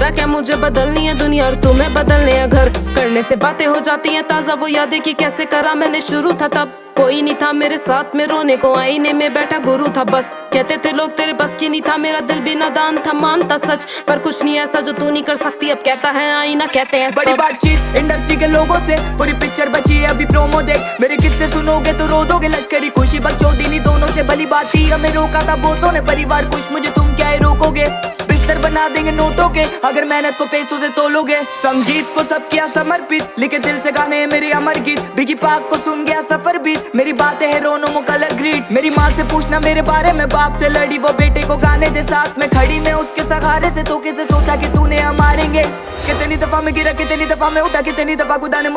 बोला क्या मुझे बदलनी है दुनिया और तुम्हें बदलने हैं घर। करने से बातें हो जाती हैं ताजा, वो यादें कि कैसे करा मैंने शुरू था तब। कोई नहीं था मेरे साथ में रोने को, आईने में बैठा गुरु था बस। कहते थे लोग तेरे बस की नहीं था, मेरा दिल भी नादान था, मानता सच। पर कुछ नहीं ऐसा जो तू नहीं कर सकती, अब कहता है आईना कहते हैं बड़ी बातचीत इंडस्ट्री के लोगों से, पूरी पिक्चर बची है अभी प्रोमो देख। मेरे किस्से सुनोगे तो रो दोगे, लश्करी खुशी बकचोदी दोनों से भली बात थी। हमें रोका था बहुतों ने, परिवार कुछ मुझे तुम क्या ही रोकोगे। बिस्तर बना देंगे नोटों के अगर मेहनत को पैसों से तोलोगे। संगीत को सब किया समर्पित, लिखे दिल से गाने हैं मेरे अमर गीत। बिगी पाक को सुन गया सफर बीत, मेरी बातें है रोनो मो कलर ग्रीट। मेरी माँ से पूछना मेरे बारे में, बाप से लड़ी वो बेटे को गाने दे साथ में खड़ी। मैं उसके सहारे से तो कैसे सोचा कि तूने हम मारेंगे। कितनी दफा में गिरा, कितनी दफा में उठा, कितनी दफा खुदा ने